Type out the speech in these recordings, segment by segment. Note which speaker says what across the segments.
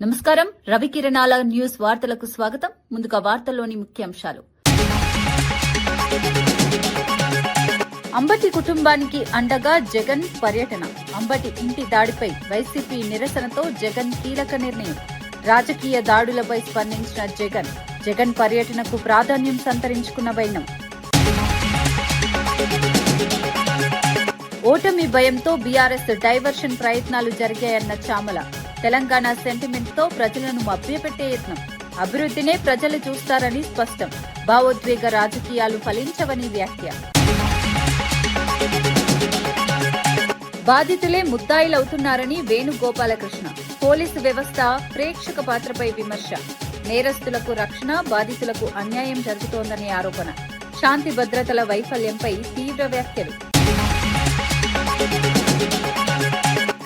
Speaker 1: నమస్కారం. రవికిరణాల న్యూస్ వార్తలకు స్వాగతం. ముందుగా వార్తల్లోని ముఖ్యాంశాలు. అంబటి కుటుంబానికి అండగా జగన్ పర్యటన. అంబటి ఇంటి దాడిపై వైసీపీ నిరసనతో జగన్ కీలక నిర్ణయం. రాజకీయ దాడులపై స్పందించిన జగన్ పర్యటనకు ప్రాధాన్యం సంతరించుకున్న వైనం. ఓటమి భయంతో బీఆర్ఎస్ డైవర్షన్ ప్రయత్నాలు జరిగాయన్న చామల. తెలంగాణ సెంటిమెంట్ తో ప్రజలను మభ్యపెట్టే యత్నం. అభివృద్ధినే ప్రజలు చూస్తారని స్పష్టం. భావోద్వేగ రాజకీయాలు ఫలించవని వ్యాఖ్య. బాధితులే ముద్దాయిలవుతున్నారని వేణుగోపాలకృష్ణ. పోలీసు వ్యవస్థ ప్రేక్షక పాత్రపై విమర్శ. నేరస్తులకు రక్షణ, బాధితులకు అన్యాయం జరుగుతోందని ఆరోపణ. శాంతి భద్రతల వైఫల్యంపై తీవ్ర వ్యాఖ్యలు.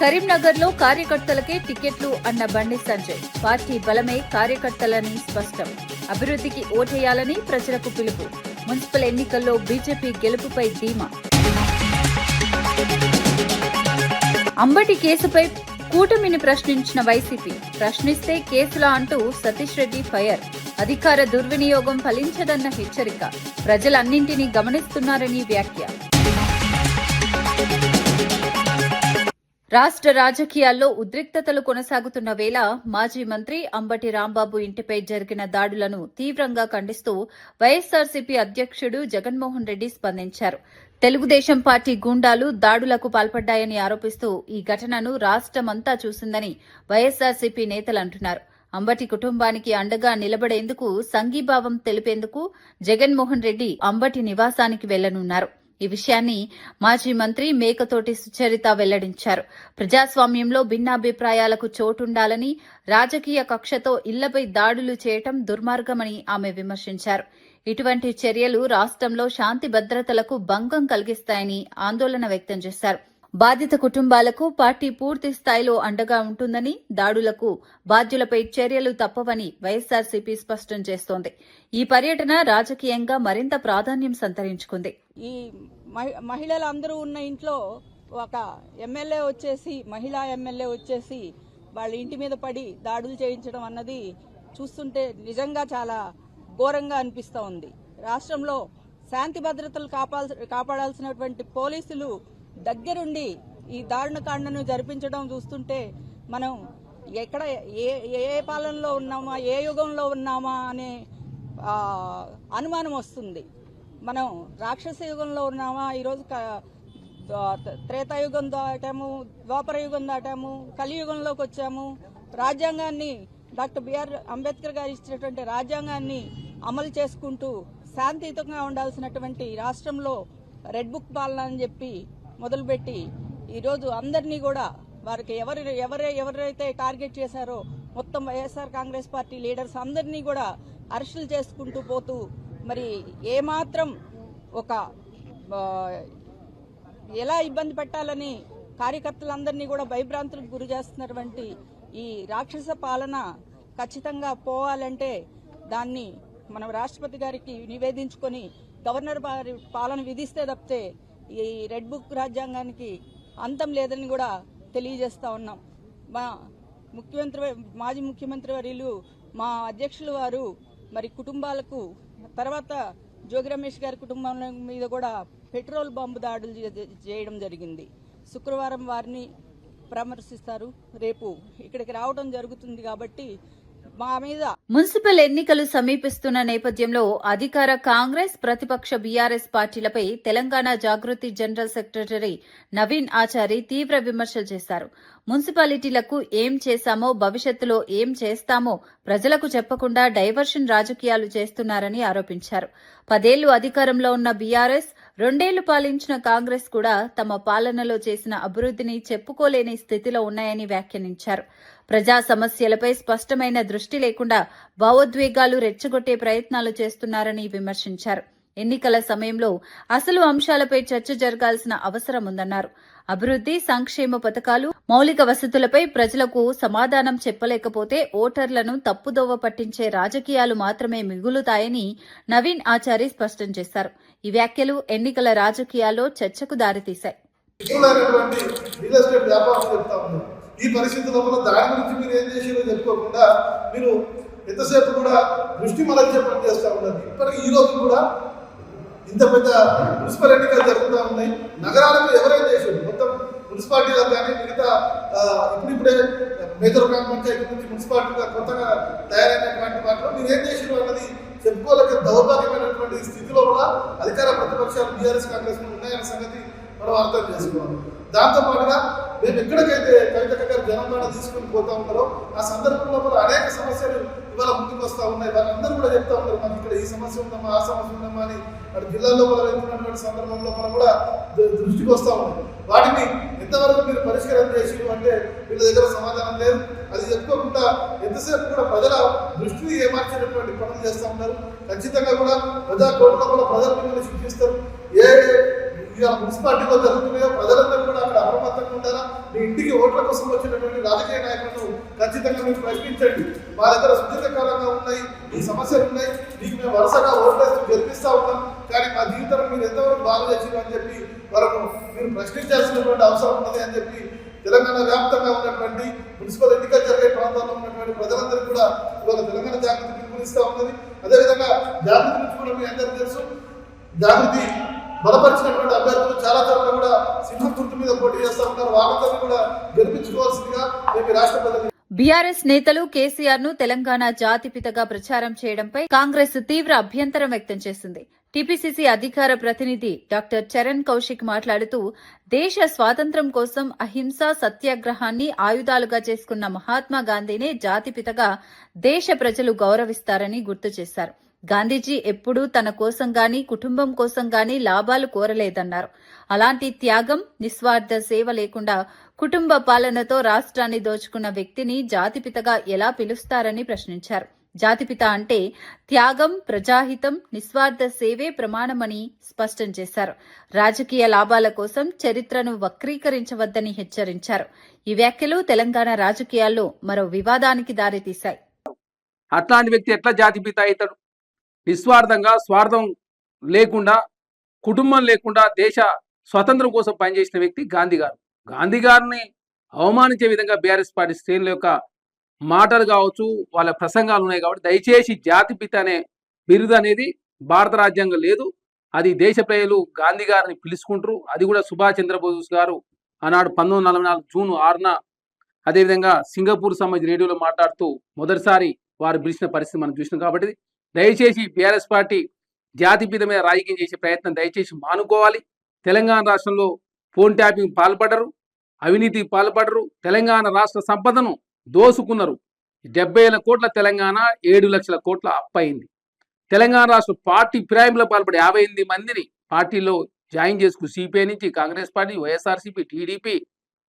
Speaker 1: కరీంనగర్ లో కార్యకర్తలకే టికెట్లు అన్న బండి సంజయ్. పార్టీ బలమే కార్యకర్తలని స్పష్టం. అభివృద్ధికి ఓటేయాలని ప్రజలకు పిలుపు. మున్సిపల్ ఎన్నికల్లో బీజేపీ గెలుపుపై ధీమా. అంబటి కేసుపై కూటమిని ప్రశ్నించిన వైసీపీ. ప్రశ్నిస్తే కేసులా అంటూ సతీష్ రెడ్డి ఫైర్. అధికార దుర్వినియోగం ఫలించదన్న హెచ్చరిక. ప్రజలన్నింటినీ గమనిస్తున్నారని వ్యాఖ్య. రాష్ట్ర రాజకీయాల్లో ఉద్రిక్తతలు కొనసాగుతున్న వేళ మాజీ మంత్రి అంబటి రాంబాబు ఇంటిపై జరిగిన దాడులను తీవ్రంగా ఖండిస్తూ వైఎస్సార్సీపీ అధ్యక్షుడు జగన్మోహన్ రెడ్డి స్పందించారు. తెలుగుదేశం పార్టీ గూండాలు దాడులకు పాల్పడ్డాయని ఆరోపిస్తూ ఈ ఘటనను రాష్ట్రమంతా చూసిందని వైఎస్సార్సీపీ నేతలు అంటున్నారు. అంబటి కుటుంబానికి అండగా నిలబడేందుకు సంఘీభావం తెలిపేందుకు జగన్మోహన్ రెడ్డి అంబటి నివాసానికి వెళ్లనున్నారు. ఈ విషయాన్ని మాజీ మంత్రి మేకతోటి సుచరిత వెల్లడించారు. ప్రజాస్వామ్యంలో భిన్నాభిప్రాయాలకు చోటుండాలని, రాజకీయ కక్షతో ఇళ్లపై దాడులు చేయటం దుర్మార్గమని ఆమె విమర్శించారు. ఇటువంటి చర్యలు రాష్ట్రంలో శాంతి భద్రతలకు భంగం కలిగిస్తాయని ఆందోళన వ్యక్తం చేశారు. బాధిత కుటుంబాలకు పార్టీ పూర్తి స్థాయిలో అండగా ఉంటుందని, దాడులకు బాధ్యులపై చర్యలు తప్పవని వైఎస్సార్సీపీ స్పష్టం చేస్తోంది. ఈ పర్యటన రాజకీయంగా మరింత ప్రాధాన్యం సంతరించుకుంది.
Speaker 2: ఈ మహిళలందరూ ఉన్న ఇంట్లో ఒక ఎమ్మెల్యే వచ్చేసి, మహిళా ఎమ్మెల్యే వచ్చేసి వాళ్ళ ఇంటి మీద పడి దాడులు చేయించడం అన్నది చూస్తుంటే నిజంగా చాలా ఘోరంగా అనిపిస్తూ ఉంది. రాష్ట్రంలో శాంతి భద్రతలు కాపాడాల్సినటువంటి పోలీసులు దగ్గరుండి ఈ దారుణకాండను జరిపించడం చూస్తుంటే మనం ఎక్కడ ఏ పాలనలో ఉన్నామా, ఏ యుగంలో ఉన్నామా అనే అనుమానం వస్తుంది. మనం రాక్షస యుగంలో ఉన్నామా, ఈరోజు త్రేతాయుగం దాటాము, ద్వాపర యుగం దాటాము, కలియుగంలోకి వచ్చాము. రాజ్యాంగాన్ని, డాక్టర్ బిఆర్ అంబేద్కర్ గారు ఇచ్చినటువంటి రాజ్యాంగాన్ని అమలు చేసుకుంటూ శాంతియుతంగా ఉండాల్సినటువంటి రాష్ట్రంలో రెడ్ బుక్ పాలన అని చెప్పి మొదలుపెట్టి ఈరోజు అందరినీ కూడా వారికి ఎవరైతే టార్గెట్ చేశారో మొత్తం వైఎస్ఆర్ కాంగ్రెస్ పార్టీ లీడర్స్ అందరినీ కూడా అరెస్టులు చేసుకుంటూ పోతూ మరి ఏమాత్రం ఒక ఎలా ఇబ్బంది పెట్టాలని కార్యకర్తలందరినీ కూడా భయభ్రాంతులకు గురి చేస్తున్నటువంటి ఈ రాక్షస పాలన ఖచ్చితంగా పోవాలంటే దాన్ని మనం రాష్ట్రపతి గారికి నివేదించుకొని గవర్నర్ వారి పాలన విధిస్తే తప్పితే ఈ రెడ్ బుక్ రాజ్యాంగానికి అంతం లేదని కూడా తెలియజేస్తా ఉన్నాం. మా మాజీ ముఖ్యమంత్రి వర్యులు, మా అధ్యక్షులు వారు మరి కుటుంబాలకు, తర్వాత జోగి రమేష్ గారి కుటుంబం మీద కూడా పెట్రోల్ బాంబు దాడులు చేయడం జరిగింది. శుక్రవారం వారిని పరామర్శిస్తారు. రేపు ఇక్కడికి రావడం జరుగుతుంది. కాబట్టి
Speaker 1: మున్సిపల్ ఎన్నికలు సమీపిస్తున్న నేపథ్యంలో అధికార కాంగ్రెస్, ప్రతిపక్ష బీఆర్ఎస్ పార్టీలపై తెలంగాణ జాగృతి జనరల్ సెక్రటరీ నవీన్ ఆచారి తీవ్ర విమర్శలు చేశారు. మున్సిపాలిటీలకు ఏం చేశామో, భవిష్యత్తులో ఏం చేస్తామో ప్రజలకు చెప్పకుండా డైవర్షన్ రాజకీయాలు చేస్తున్నారని ఆరోపించారు. 10 ఏళ్లు అధికారంలో ఉన్న బీఆర్ఎస్, 2 ఏళ్లు పాలించిన కాంగ్రెస్ కూడా తమ పాలనలో చేసిన అభివృద్ధిని చెప్పుకోలేని స్థితిలో ఉన్నాయని వ్యాఖ్యానించారు. ప్రజా సమస్యలపై స్పష్టమైన దృష్టి లేకుండా భావోద్వేగాలు రెచ్చగొట్టే ప్రయత్నాలు చేస్తున్నారని విమర్శించారు. ఎన్నికల సమయంలో అసలు అంశాలపై చర్చ జరగాల్సిన అవసరం ఉందన్నారు. అభివృద్ధి, సంక్షేమ పథకాలు, మౌలిక వసతులపై ప్రజలకు సమాధానం చెప్పలేకపోతే ఓటర్లను తప్పుదోవ పట్టించే రాజకీయాలు మాత్రమే మిగులుతాయని నవీన్ ఆచారి స్పష్టం చేశారు. ఈ వ్యాఖ్యలు ఎన్నికల రాజకీయాల్లో చర్చకు దారితీశాయి.
Speaker 3: ఈ పరిస్థితి లోపల దాని గురించి మీరు ఏం చేసారో చెప్పుకోకుండా మీరు ఎంతసేపు కూడా దృష్టి మరల్చే పని చేస్తూ ఉన్నారు. ఇప్పటికీ ఈ రోజు కూడా ఇంత పెద్ద మున్సిపల్ ఎన్నికలు జరుగుతూ ఉన్నాయి. నగరాలకు ఎవరైనా చేసారు మొత్తం మున్సిపాలిటీలకు కానీ మిగతా ఇప్పుడిప్పుడే మేజర్ గ్రామ పంచాయతీ నుంచి మున్సిపాలిటీగా కొత్తగా తయారైనటువంటి వాటిలో మీరు ఏం చేసారు అన్నది చెప్పుకోలేక దౌర్భాగ్యమైనటువంటి స్థితిలో కూడా అధికార ప్రతిపక్షాలు బీఆర్ఎస్ కాంగ్రెస్ ఉన్నాయన్న సంగతి మనం అర్థం చేసుకోవాలి. దాంతో పాటుగా మేము ఎక్కడికైతే కవితక్క గారు జనంపాట తీసుకొని పోతా ఉన్నారో ఆ సందర్భంలో కూడా అనేక సమస్యలు ఇవాళ ముందుకు వస్తూ ఉన్నాయి. వాళ్ళందరూ కూడా చెప్తా ఉన్నారు మాకు ఇక్కడ ఈ సమస్య ఉందమ్మా ఆ సమస్య ఉందమ్మా అని అటు జిల్లాలో కూడా వెళ్తున్నటువంటి సందర్భంలో మనం కూడా దృష్టికి వస్తూ ఉన్నాయి. వాటిని ఎంతవరకు మీరు పరిష్కారం చేసి అంటే వీళ్ళ దగ్గర సమాధానం లేదు. అది చెప్పుకోకుండా ఎంతసేపు కూడా ప్రజల దృష్టిని ఏమార్చేటటువంటి పనులు చేస్తూ ఉన్నారు. ఖచ్చితంగా కూడా ప్రజా కోర్టులో కూడా ప్రజలు మిమ్మల్ని శిక్షిస్తారు. ఏ ఇక మున్సిపాలిటీలో జరుగుతున్నాయో ప్రజలందరూ కూడా అక్కడ అప్రమత్తంగా ఉండాలా. మీ ఇంటికి ఓట్ల కోసం వచ్చినటువంటి రాజకీయ నాయకులను ఖచ్చితంగా మీరు ప్రశ్నించండి. మా దగ్గర సుదీర్ఘకాలంగా ఉన్నాయి ఈ సమస్యలు ఉన్నాయి, మీకు మేము వరుసగా ఓట్లేస్తూ గెలిపిస్తూ ఉన్నాం, కానీ మా జీవితాన్ని మీరు ఎంతవరకు బాగు చేసిరు అని చెప్పి వాళ్ళను మీరు ప్రశ్నించాల్సినటువంటి అవసరం ఉన్నది అని చెప్పి తెలంగాణ వ్యాప్తంగా ఉన్నటువంటి మున్సిపల్ ఎన్నికలు జరిగే ప్రాంతాల్లో ఉన్నటువంటి ప్రజలందరికీ కూడా ఇవాళ తెలంగాణ జాగృతి పిలుపునిస్తూ ఉన్నది. అదేవిధంగా జాగృతి నుంచి కూడా మీ అందరికీ తెలుసు, జాగృతి బలపరిచినటువంటి అభ్యర్థులు చాలా చోట్ల కూడా సింహం గుర్తు మీద పోటీ చేస్తూ ఉన్నారు. వాళ్ళందరినీ కూడా గెలిపించుకోవాల్సిందిగా మేము రాష్ట్ర ప్రజలు
Speaker 1: బీఆర్ఎస్ నేతలు కేసీఆర్ ను తెలంగాణ జాతిపితగా ప్రచారం చేయడంపై కాంగ్రెస్ తీవ్ర అభ్యంతరం వ్యక్తం చేసింది. టీపీసీసీ అధికార ప్రతినిధి డాక్టర్ చరణ్ కౌశిక్ మాట్లాడుతూ దేశ స్వాతంత్ర్యం కోసం అహింస సత్యాగ్రహాన్ని ఆయుధాలుగా చేసుకున్న మహాత్మా గాంధీనే జాతిపితగా దేశ ప్రజలు గౌరవిస్తారని గుర్తు చేశారు. గాంధీజీ ఎప్పుడూ తన కోసం గాని కుటుంబం కోసం గాని లాభాలు కోరలేదన్నారు. అలాంటి త్యాగం నిస్వార్థ సేవ లేకుండా కుటుంబ పాలనతో రాష్ట్రాన్ని దోచుకున్న వ్యక్తిని జాతిపితగా ఎలా పిలుస్తారని ప్రశ్నించారు. జాతిపిత అంటే త్యాగం, ప్రజాహితం, నిస్వార్థ సేవే ప్రమాణమని స్పష్టం చేశారు. రాజకీయ లాభాల కోసం చరిత్రను వక్రీకరించవద్దని హెచ్చరించారు. ఈ వ్యాఖ్యలు తెలంగాణ రాజకీయాల్లో మరో వివాదానికి దారితీశాయి.
Speaker 4: అట్లాంటి వ్యక్తి ఎట్లా జాతిపిత అవుతాడు? నిస్వార్థంగా స్వార్థం లేకుండా కుటుంబం లేకుండా దేశ స్వతంత్రం కోసం పనిచేసిన వ్యక్తి గాంధీ గారు. గాంధీ గారిని అవమానించే విధంగా బీఆర్ఎస్ పార్టీ శ్రేణుల యొక్క మాటలు కావచ్చు, వాళ్ళ ప్రసంగాలు ఉన్నాయి. కాబట్టి దయచేసి జాతిపిత అనే బిరుదు అనేది భారత రాజ్యాంగం లేదు. అది దేశ ప్రజలు గాంధీ గారిని పిలుచుకుంటారు. అది కూడా సుభాష్ చంద్రబోస్ గారు ఆనాడు 1944 జూన్ 6న అదేవిధంగా సింగపూర్ సంబంధించి రేడియోలో మాట్లాడుతూ మొదటిసారి వారు పిలిచిన పరిస్థితి మనం చూసినాం. కాబట్టి దయచేసి బీఆర్ఎస్ పార్టీ జాతిపిత మీద రాజకీయం చేసే ప్రయత్నం దయచేసి మానుకోవాలి. తెలంగాణ రాష్ట్రంలో ఫోన్ ట్యాపింగ్ పాల్పడరు, అవినీతికి పాల్పడరు, తెలంగాణ రాష్ట్ర సంపదను దోసుకున్నారు. 70,000 కోట్ల తెలంగాణ 7 లక్షల కోట్ల అప్పయింది. తెలంగాణ రాష్ట్ర పార్టీ ఫిరాయింపులో పాల్పడి 58 మందిని పార్టీలో జాయిన్ చేసుకుని సిపిఐ నుంచి Congress party, YSRCP, TDP,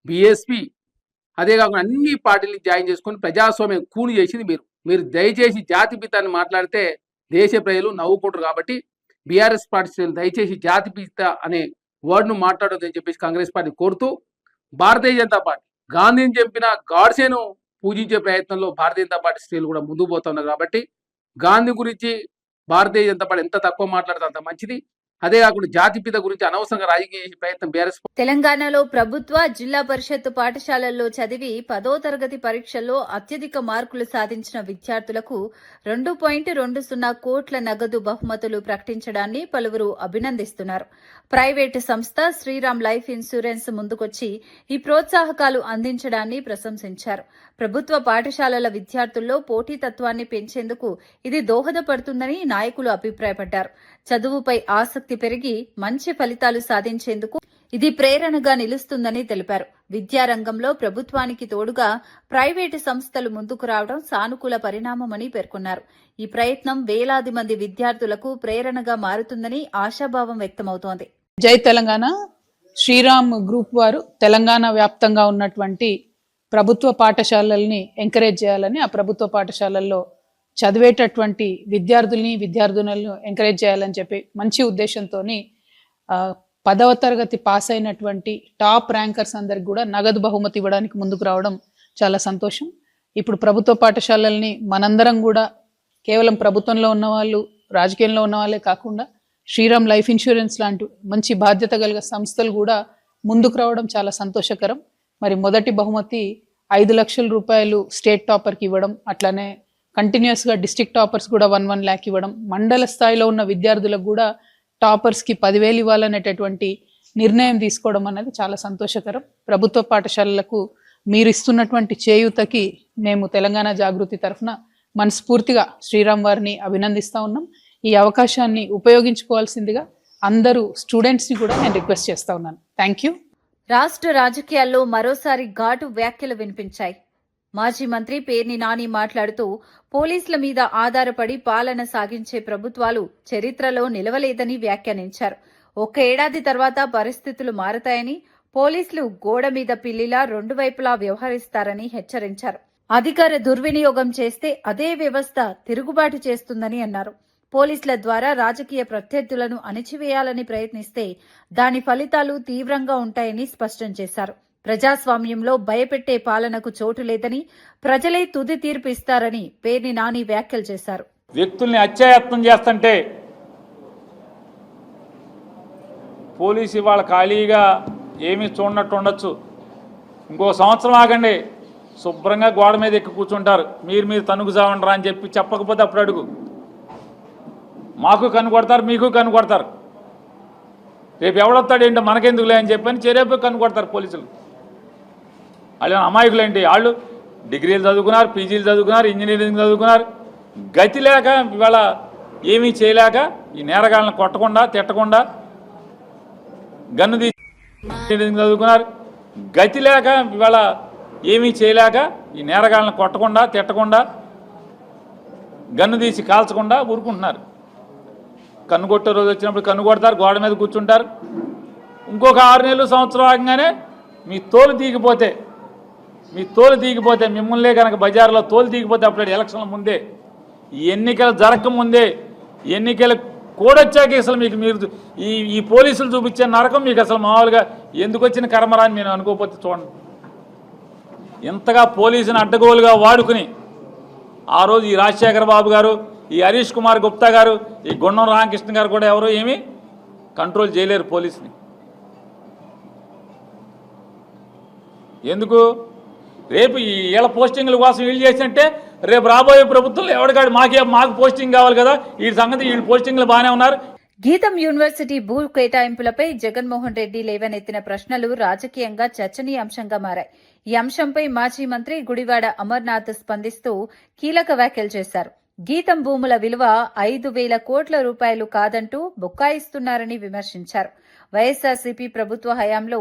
Speaker 4: BSP అదే కాకుండా అన్ని పార్టీలు జాయిన్ చేసుకొని ప్రజాస్వామ్యం కూని చేసింది మీరు దయచేసి జాతిపితాన్ని మాట్లాడితే దేశ ప్రజలు నవ్వుకుంటారు. కాబట్టి బీఆర్ఎస్ పార్టీ దయచేసి జాతిపిత అనే వర్డ్ను మాట్లాడొద్దని చెప్పేసి కాంగ్రెస్ పార్టీ కోరుతూ, భారతీయ జనతా పార్టీ గాంధీని చంపిన గాడ్సేను పూజించే ప్రయత్నంలో భారతీయ జనతా పార్టీ శ్రేణులు కూడా ముందుకు పోతున్నారు. కాబట్టి గాంధీ గురించి భారతీయ జనతా పార్టీ ఎంత తక్కువ మాట్లాడితే అంత మంచిది. అదే కాకుండా జాతిపిత గురించి అనవసరంగా రాజకీయ చేసే ప్రయత్నం బీఆర్ఎస్.
Speaker 1: తెలంగాణలో ప్రభుత్వ జిల్లా పరిషత్ పాఠశాలల్లో చదివి 10వ తరగతి పరీక్షల్లో అత్యధిక మార్కులు సాధించిన విద్యార్థులకు 2.20 కోట్ల నగదు బహుమతులు ప్రకటించడాన్ని పలువురు అభినందిస్తున్నారు. ప్రైవేటు సంస్థ శ్రీరామ్ లైఫ్ ఇన్సూరెన్స్ ముందుకొచ్చి ఈ ప్రోత్సాహకాలు అందించడాన్ని ప్రశంసించారు. ప్రభుత్వ పాఠశాలల విద్యార్థుల్లో పోటీతత్వాన్ని పెంచేందుకు ఇది దోహదపడుతుందని నాయకులు అభిప్రాయపడ్డారు. చదువుపై ఆసక్తి పెరిగి మంచి ఫలితాలు సాధించేందుకు ఇది ప్రేరణగా నిలుస్తుందని తెలిపారు. విద్యారంగంలో ప్రభుత్వానికి తోడుగా ప్రైవేటు సంస్థలు ముందుకు రావడం సానుకూల పరిణామమని పేర్కొన్నారు. ఈ ప్రయత్నం వేలాది మంది విద్యార్థులకు ప్రేరణగా మారుతుందని ఆశాభావం వ్యక్తమవుతోంది.
Speaker 5: జై తెలంగాణ శ్రీరామ్ గ్రూప్ వారు తెలంగాణ వ్యాప్తంగా ఉన్నటువంటి ప్రభుత్వ పాఠశాలల్ని ఎంకరేజ్ చేయాలని, ఆ ప్రభుత్వ పాఠశాలల్లో చదివేటటువంటి విద్యార్థులను ఎంకరేజ్ చేయాలని చెప్పి మంచి ఉద్దేశంతో 10వ తరగతి పాస్ అయినటువంటి టాప్ ర్యాంకర్స్ అందరికి కూడా నగదు బహుమతి ఇవ్వడానికి ముందుకు రావడం చాలా సంతోషం. ఇప్పుడు ప్రభుత్వ పాఠశాలల్ని మనందరం కూడా కేవలం ప్రభుత్వంలో ఉన్న వాళ్ళు, రాజకీయంలో ఉన్న వాళ్ళే కాకుండా శ్రీరామ్ లైఫ్ ఇన్సూరెన్స్ లాంటి మంచి బాధ్యత కలిగిన సంస్థలు కూడా ముందుకు రావడం చాలా సంతోషకరం. మరి మొదటి బహుమతి 5 లక్షల రూపాయలు స్టేట్ టాపర్కి ఇవ్వడం, అట్లానే కంటిన్యూస్గా డిస్ట్రిక్ట్ టాపర్స్ కూడా 1 lakh ఇవ్వడం, మండల స్థాయిలో ఉన్న విద్యార్థులకు కూడా టాపర్స్కి 10,000 ఇవ్వాలనేటటువంటి నిర్ణయం తీసుకోవడం అనేది చాలా సంతోషకరం. ప్రభుత్వ పాఠశాలలకు మీరు ఇస్తున్నటువంటి చేయూతకి మేము తెలంగాణ జాగృతి తరఫున మనస్ఫూర్తిగా శ్రీరామ్ వారిని అభినందిస్తూ ఉన్నాం. ఈ అవకాశాన్ని ఉపయోగించుకోవాల్సిందిగా అందరూ స్టూడెంట్స్ని కూడా నేను రిక్వెస్ట్ చేస్తూ ఉన్నాను. Thank you.
Speaker 1: రాష్ట్ర రాజకీయాల్లో మరోసారి ఘాటు వ్యాఖ్యలు వినిపించాయి. మాజీ మంత్రి పేర్ని నాని మాట్లాడుతూ పోలీసుల మీద ఆధారపడి పాలన సాగించే ప్రభుత్వాలు చరిత్రలో నిలవలేదని వ్యాఖ్యానించారు. ఒక్క ఏడాది తర్వాత పరిస్థితులు మారతాయని, పోలీసులు గోడ మీద పిల్లిలా రెండు వైపులా వ్యవహరిస్తారని హెచ్చరించారు. అధికార దుర్వినియోగం చేస్తే అదే వ్యవస్థ తిరుగుబాటు చేస్తుందని అన్నారు. పోలీసుల ద్వారా రాజకీయ ప్రత్యర్థులను అణిచివేయాలని ప్రయత్నిస్తే దాని ఫలితాలు తీవ్రంగా ఉంటాయని స్పష్టం చేశారు. ప్రజాస్వామ్యంలో భయపెట్టే పాలనకు చోటు లేదని, ప్రజలే తుది తీర్పు ఇస్తారని పేర్ని నాని వ్యాఖ్యలు చేశారు.
Speaker 6: వ్యక్తుల్ని అత్యాయత్నం చేస్తుంటే పోలీసు ఇవాళ ఖాళీగా ఏమీ చూడనట్టు ఉండొచ్చు. ఇంకో సంవత్సరం ఆగండి, శుభ్రంగా గోడ మీద ఎక్కి కూర్చుంటారు. మీరు తనుగు చావండరా అని చెప్పకపోతే అప్పుడు అడుగు. మాకు కనుగొడతారు, మీకు కనుగొడతారు. రేపు ఎవడొస్తాడు ఏంటో మనకెందుకులే అని చెప్పని చెరేపు కనుగొడతారు పోలీసులు. వాళ్ళు అమాయకులు ఏంటి? వాళ్ళు డిగ్రీలు చదువుకున్నారు, పీజీలు చదువుకున్నారు, ఇంజనీరింగ్ చదువుకున్నారు. గతి లేక ఇవాళ ఏమీ చేయలేక ఈ నేరగాళ్ళని కొట్టకుండా తిట్టకుండా గన్ను తీసి ఇంజనీరింగ్ చదువుకున్నారు. గతి లేక ఇవాళ ఏమీ చేయలేక ఈ నేరగాళ్ళని కొట్టకుండా తిట్టకుండా గన్ను తీసి కాల్చకుండా ఊరుకుంటున్నారు. కన్ను కొట్టే రోజు వచ్చినప్పుడు కన్ను కొడతారు, గోడ మీద కూర్చుంటారు. ఇంకొక 6 నెలలు సంవత్సరం ఆగగానే మీ తోలు తీగిపోతే మిమ్మల్నే కనుక బజార్లో తోలు తీగిపోతే అప్పుడు ఎలక్షన్ల ముందే, ఈ ఎన్నికలు జరగకముందే, ఎన్నికలు కూడొచ్చాక అసలు మీరు ఈ పోలీసులు చూపించే నరకం మీకు అసలు మామూలుగా ఎందుకు వచ్చిన కర్మరాని నేను అనుకోకపోతే చూడండి. ఇంతగా పోలీసుని అడ్డగోలుగా వాడుకుని ఆ రోజు ఈ రాజశేఖర బాబు గారు, ఈ హరీష్ కుమార్ గుప్తా గారు, ఈ గుండం రామకృష్ణ గారు కూడా ఎవరో ఏమీ కంట్రోల్ చేయలేరు పోలీసుని. ఎందుకు? రేపు ఈ ఏళ్ళ పోస్టింగ్ల కోసం వీళ్ళు చేసినట్టే రేపు రాబోయే ప్రభుత్వంలో ఎవరికాడు మాకు పోస్టింగ్ కావాలి కదా, ఈ సంగతి వీళ్ళు పోస్టింగ్లు బాగానే ఉన్నారు.
Speaker 1: గీతం యూనివర్సిటీ భూ కేటాయింపులపై జగన్మోహన్ రెడ్డి లేవనెత్తిన ప్రశ్నలు రాజకీయంగా చర్చనీయాంశంగా మారాయి. ఈ అంశంపై మాజీ మంత్రి గుడివాడ అమర్నాథ్ స్పందిస్తూ కీలక వ్యాఖ్యలు చేశారు. గీతం భూముల విలువ 5,000 కోట్ల రూపాయలు కాదంటూ బుకాయిస్తున్నారని విమర్శించారు. వైఎస్ఆర్సీపీ ప్రభుత్వ హయాంలో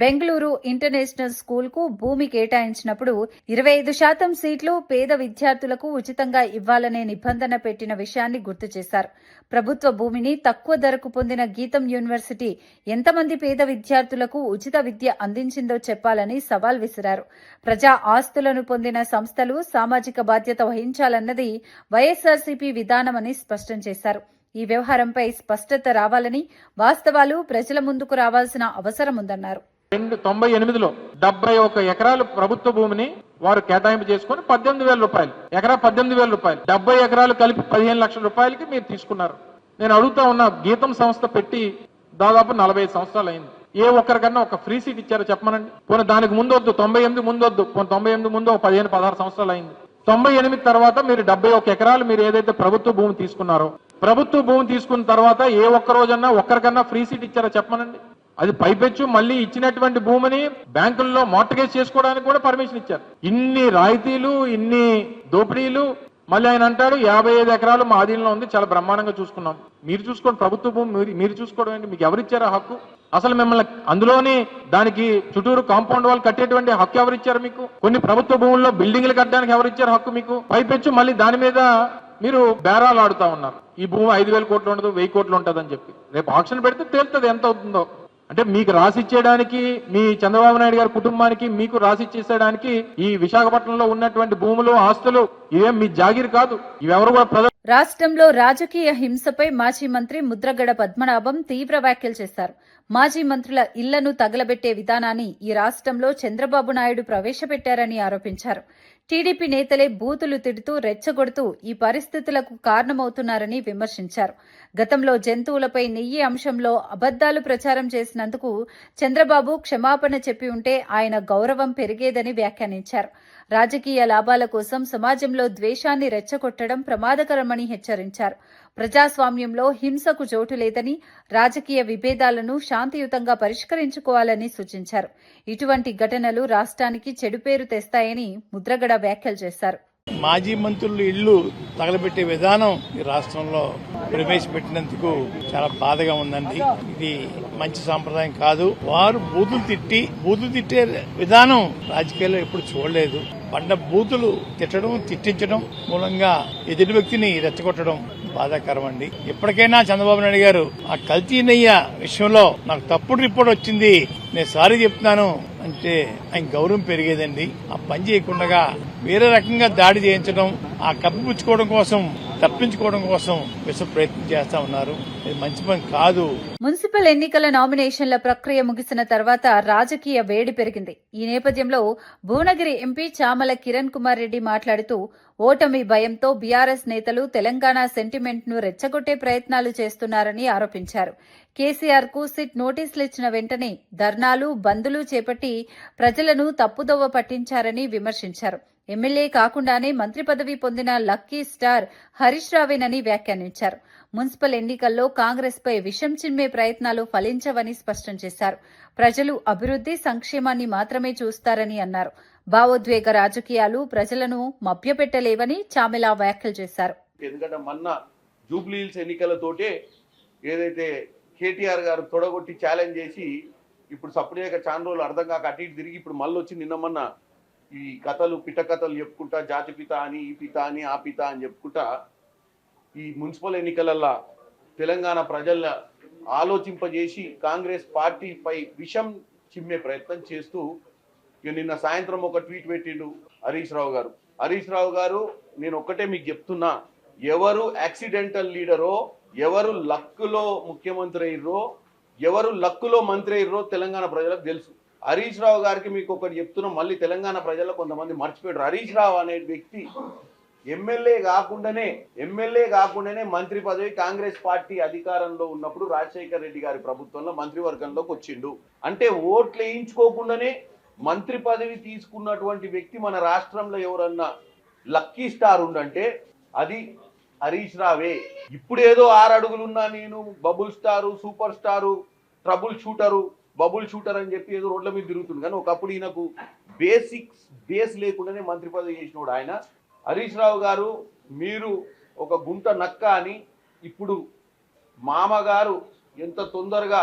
Speaker 1: బెంగళూరు ఇంటర్నేషనల్ స్కూల్కు భూమి కేటాయించినప్పుడు 25% సీట్లు పేద విద్యార్థులకు ఉచితంగా ఇవ్వాలనే నిబంధన పెట్టిన విషయాన్ని గుర్తు చేశారు. ప్రభుత్వ భూమిని తక్కువ ధరకు పొందిన గీతం యూనివర్సిటీ ఎంతమంది పేద విద్యార్థులకు ఉచిత విద్య అందించిందో చెప్పాలని సవాల్ విసిరారు. ప్రజా ఆస్తులను పొందిన సంస్థలు సామాజిక బాధ్యత వహించాలన్నది వైఎస్ఆర్సీపీ విధానమని స్పష్టం చేశారు. ఈ వ్యవహారంపై స్పష్టత రావాలని, వాస్తవాలు ప్రజల ముందుకు రావాల్సిన అవసరం ఉందన్నారు.
Speaker 7: 1998లో 71 ఎకరాలు ప్రభుత్వ భూమిని వారు కేటాయింపు చేసుకుని 18,000 రూపాయలు, ఎకరా 18,000 రూపాయలు, 70 ఎకరాలు కలిపి 15 లక్షల రూపాయలకి మీరు తీసుకున్నారు. నేను అడుగుతా ఉన్నా, గీతం సంస్థ పెట్టి దాదాపు 45 సంవత్సరాలు అయింది. ఏ ఒక్కరికన్నా ఒక ఫ్రీ సీట్ ఇచ్చారో చెప్పమనండి. పోనీ దానికి ముందు వద్దు, 98 ముందు వద్దు, 98 ముందు 15-16 సంవత్సరాలు అయింది. 98 తర్వాత మీరు 71 ఎకరాలు మీరు ఏదైతే ప్రభుత్వ భూమి తీసుకున్నారో, ప్రభుత్వ భూమి తీసుకున్న తర్వాత ఏ ఒక్క రోజన్నా ఒక్కరికన్నా ఫ్రీ సీట్ ఇచ్చారో చెప్పమనండి. అది పైపెచ్చు మళ్ళీ ఇచ్చినటువంటి భూమిని బ్యాంకుల్లో మార్టగేజ్ చేసుకోవడానికి కూడా పర్మిషన్ ఇచ్చారు. ఇన్ని రాయితీలు, ఇన్ని దోపిడీలు, మళ్ళీ ఆయన అంటాడు 55 ఎకరాలు మా ఆధీనంలో ఉంది, చాలా బ్రహ్మాండంగా చూసుకున్నాం. మీరు చూసుకోండి, ప్రభుత్వ భూమి మీరు చూసుకోవడం ఏంటి? మీకు ఎవరిచ్చారు హక్కు? అసలు మిమ్మల్ని అందులోని దానికి చుట్టూరు కాంపౌండ్ వాళ్ళు కట్టేటువంటి హక్కు ఎవరిచ్చారు మీకు? కొన్ని ప్రభుత్వ భూముల్లో బిల్డింగ్లు కట్టడానికి ఎవరిచ్చారు హక్కు మీకు? పైపెచ్చు మళ్ళీ దాని మీద మీరు బేరాలు ఆడుతా ఉన్నారు. ఈ భూమి 5,000 కోట్లు ఉండదు, 1,000 కోట్లు ఉంటుందని చెప్పి. రేపు ఆక్షన్ పెడితే తేలుతుంది ఎంత అవుతుందో. అంటే మీకు రాసిచ్చేయడానికి, మీ చంద్రబాబు నాయుడు గారి కుటుంబానికి మీకు రాసిచ్చేసేయడానికి ఈ విశాఖపట్నంలో ఉన్నటువంటి భూములు, ఆస్తులు ఇవేం మీ జాగీర్ కాదు. ఇవెవరు కూడా
Speaker 1: రాష్ట్రంలో రాజకీయ హింసపై మాజీ మంత్రి ముద్రగడ పద్మనాభం తీవ్ర వ్యాఖ్యలు చేశారు. మాజీ మంత్రుల ఇళ్లను తగలబెట్టే విధానాన్ని ఈ రాష్ట్రంలో చంద్రబాబు నాయుడు ప్రవేశపెట్టారని ఆరోపించారు. టీడీపీ నేతలే బూతులు తిడుతూ రెచ్చగొడుతూ ఈ పరిస్థితులకు కారణమవుతున్నారని విమర్శించారు. గతంలో జంతువులపై నెయ్యి అంశంలో అబద్దాలు ప్రచారం చేసినందుకు చంద్రబాబు క్షమాపణ చెప్పి ఉంటే ఆయన గౌరవం పెరిగేదని వ్యాఖ్యానించారు. రాజకీయ లాభాల కోసం సమాజంలో ద్వేషాన్ని రెచ్చగొట్టడం ప్రమాదకరమని హెచ్చరించారు. ప్రజాస్వామ్యంలో హింసకు చోటు లేదని, రాజకీయ విభేదాలను శాంతియుతంగా పరిష్కరించుకోవాలని సూచించారు. ఇటువంటి ఘటనలు రాష్ట్రానికి చెడు పేరు తెస్తాయని ముద్రగడ వ్యాఖ్యలు చేశారు.
Speaker 8: మాజీ మంత్రులు ఇళ్లు తగలబెట్టే విధానం ఈ రాష్ట్రంలో ప్రవేశపెట్టినందుకు చాలా బాధగా ఉందండి. ఇది మంచి సాంప్రదాయం కాదు. వారు బూతులు తిట్టే విధానం రాజకీయాల్లో ఎప్పుడు చూడలేదు. పండ బూతులు తిట్టడం, తిట్టించడం మూలంగా ఎదుటి వ్యక్తిని రెచ్చగొట్టడం బాధాకరం అండి. ఇప్పటికైనా చంద్రబాబు నాయుడు గారు ఆ కల్తీ నెయ్య విషయంలో నాకు తప్పుడు రిపోర్ట్ వచ్చింది, నేను సారీ చెప్తున్నాను అంటే ఆయన గౌరవం పెరిగేదండి. ఆ పని చేయకుండా వేరే రకంగా దాడి చేయించడం, ఆ కప్పిపుచ్చుకోవడం కోసం, తప్పించుకోవడం కోసం విశ్వ ప్రయత్నం చేస్తా ఉన్నారు. ఇది మంచి పని కాదు.
Speaker 1: మున్సిపల్ ఎన్నికల నామినేషన్ల ప్రక్రియ ముగిసిన తర్వాత రాజకీయ వేడి పెరిగింది. ఈ నేపథ్యంలో భువనగిరి ఎంపీ చామల కిరణ్ కుమార్ రెడ్డి మాట్లాడుతూ ఓటమి భయంతో బీఆర్ఎస్ నేతలు తెలంగాణ సెంటిమెంట్ ను రెచ్చగొట్టే ప్రయత్నాలు చేస్తున్నారని ఆరోపించారు. కేసీఆర్ కు సిట్ నోటీసులు ఇచ్చిన వెంటనే ధర్నాలు, బందులు చేపట్టి ప్రజలను తప్పుదోవ పట్టించారని విమర్శించారు. ఎమ్మెల్యే కాకుండానే మంత్రి పదవి పొందిన లక్కీ స్టార్ హరీష్ రావేనని వ్యాఖ్యానించారు. మున్సిపల్ ఎన్నికల్లో కాంగ్రెస్ పై విషం చిమ్మే ప్రయత్నాలు ఫలించవని స్పష్టం చేశారు. ప్రజలు అభివృద్ది, సంక్షేమాన్ని మాత్రమే చూస్తారని అన్నారు. భావోద్వేగ రాజకీయాలు ప్రజలను మభ్యపెట్టలేవని చామెలా వ్యాఖ్యలు చేశారు.
Speaker 9: ఎందుకంటే మొన్న జూబ్లీహిల్స్ ఎన్నికలతోటే ఏదైతే కేటీఆర్ గారు తొడగొట్టి ఛాలెంజ్ చేసి ఇప్పుడు సపరేట్గా చాలా రోజులు అర్థం కాక అటు ఇటు తిరిగి ఇప్పుడు మళ్ళీ వచ్చి నిన్న మొన్న ఈ కథలు పిట్ట కథలు చెప్పుకుంటా జాతిపిత అని, ఈ పిత అని, ఆ పిత అని చెప్పుకుంటా ఈ మున్సిపల్ ఎన్నికలల్లో తెలంగాణ ప్రజల ఆలోచింపజేసి కాంగ్రెస్ పార్టీపై విషం చిమ్మే ప్రయత్నం చేస్తూ నిన్న సాయంత్రం ఒక ట్వీట్ పెట్టిండు హరీష్ రావు గారు. నేను ఒక్కటే మీకు చెప్తున్నా, ఎవరు యాక్సిడెంటల్ లీడరో, ఎవరు లక్కులో ముఖ్యమంత్రి అయ్యారో, ఎవరు లక్కులో మంత్రి అయ్యారో తెలంగాణ ప్రజలకు తెలుసు. హరీష్ రావు గారికి మీకు ఒకటి చెప్తున్నాం, మళ్ళీ తెలంగాణ ప్రజల్లో కొంతమంది మర్చిపోయారు. హరీష్ రావు అనే వ్యక్తి ఎమ్మెల్యే కాకుండానే మంత్రి పదవి కాంగ్రెస్ పార్టీ అధికారంలో ఉన్నప్పుడు రాజశేఖర్ రెడ్డి గారి ప్రభుత్వంలో మంత్రివర్గంలోకి వచ్చిండు. అంటే ఓట్లు వేయించుకోకుండానే మంత్రి పదవి తీసుకున్నటువంటి వ్యక్తి మన రాష్ట్రంలో ఎవరన్నా లక్కీ స్టార్ ఉండంటే అది హరీష్ రావే. ఇప్పుడేదో 6 అడుగులున్నా నేను bubble star, super star, trouble shooter అని చెప్పి ఏదో రోడ్ల మీద తిరుగుతుంది. కానీ ఒకప్పుడు ఈయనకు బేస్ లేకుండానే మంత్రి పదవి చేసినోడు ఆయన. హరీష్ రావు గారు, మీరు ఒక గుంట నక్క అని ఇప్పుడు మామగారు ఎంత తొందరగా